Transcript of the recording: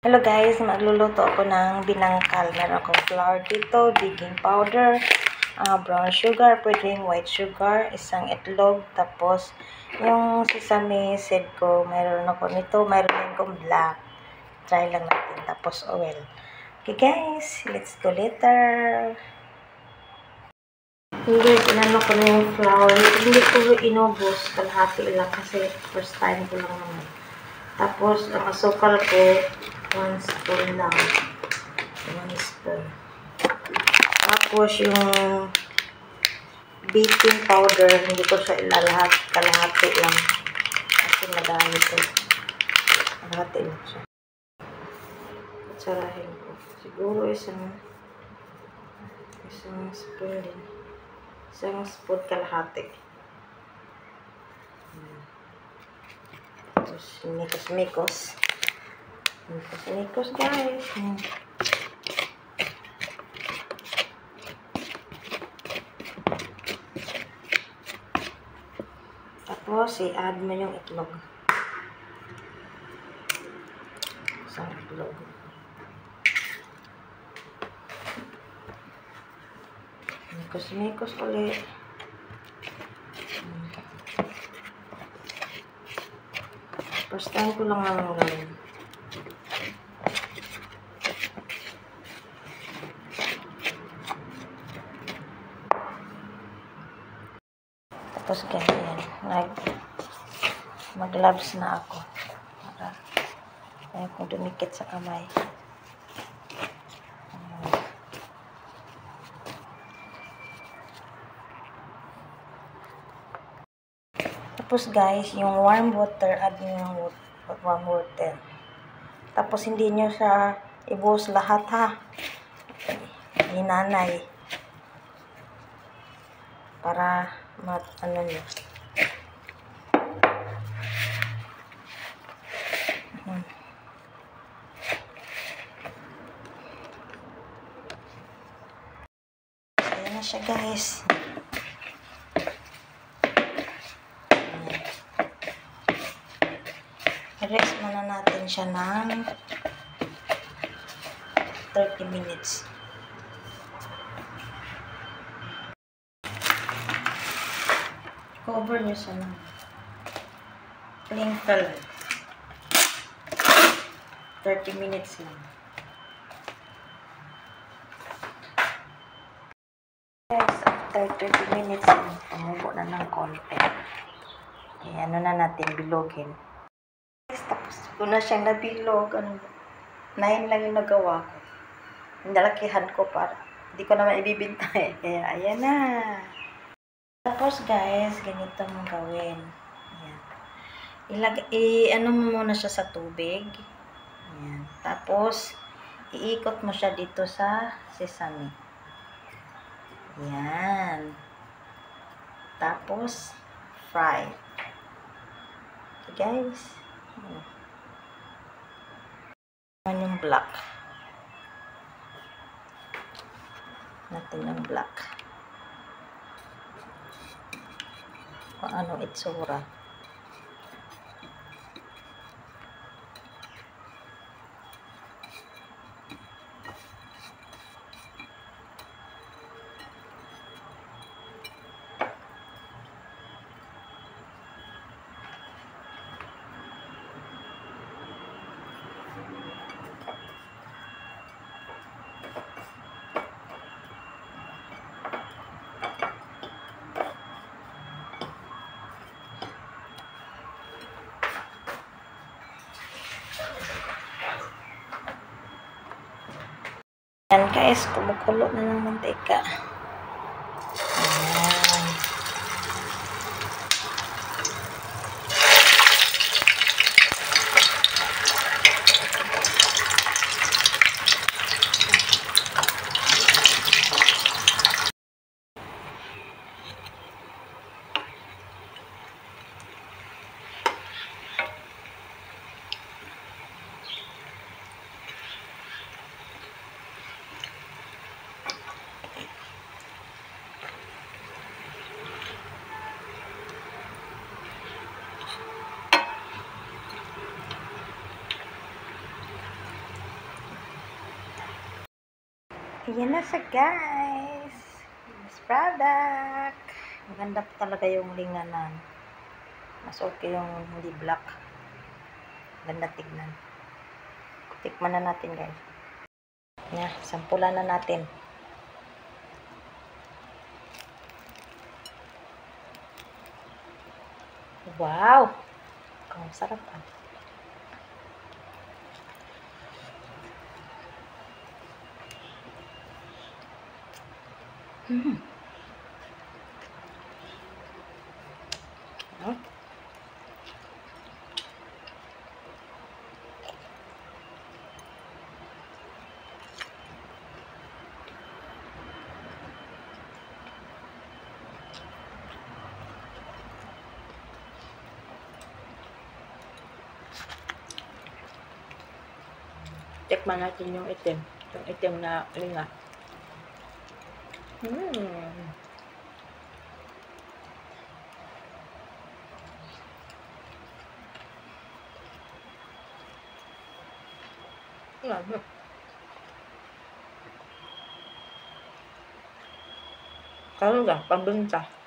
Hello guys, magluluto ako ng binangkal. Meron akong flour dito, baking powder, brown sugar, pwedeng white sugar, isang itlog, tapos yung sesame seed ko, meron ako nito, meron din akong black. Try lang natin, tapos oil. Okay guys, let's go later. Okay guys, inano ko na yung flour. Hindi ko inubos, kalahati lang kasi first time ko lang naman. Tapos, ang asukal ko, 1 spoon lang. 1 spoon. Tapos, yung baking powder, hindi ko siya ilalahat. Kalahati lang. Kasi madami ito. Kalahati lang siya. Kutsarahin ko. Siguro isang spoon din. Isang spoon kalahati. Tapos, mikos-mikos. Mikos guys. Tapos, i-add mo yung itlog. Isang itlog. Mikos-mikos ulit. First time ko lang naman gawin. Tapos ganyan. Mag-gloves na ako. Para ayaw kong dumikit sa kamay. Tapos guys, yung warm water, add nyo yung warm water. Tapos hindi nyo siya ibuhos lahat ha. Hinanay. Para ano nyo. Ayan na siya guys. I-rest muna natin siya ng 30 minutes. Cover nyo siya ng cling film. 30 minutes lang. Guys, after 30 minutes lang, tumubo na ng konti. Ano na natin, bilogin. Tapos ko na siyang nabilog. 9 lang yung nagawa ko. Nalakihan ko para hindi ko naman ibibinta eh. Kaya ayan na. Tapos guys, ganito mong gawin. Ayan. Ano mo muna siya sa tubig. Ayan. Tapos iikot mo siya dito sa sesame. Ayan. Tapos fry. Okay guys. Ayan yung black. Natin yung black. Paano itsura. Ayan guys, kumukulo na ng mantika. Ayan. Yan na siya, guys. This product. Maganda po talaga yung linganan. Mas okay yung hindi black. Ganda tignan. Tikman na natin, guys. Yan, sampulan na natin. Wow! Ang sarap ah. Hmm. Huh? Tikman natin yung itim. Yung itim na linga. Kalau nggak, pambenta.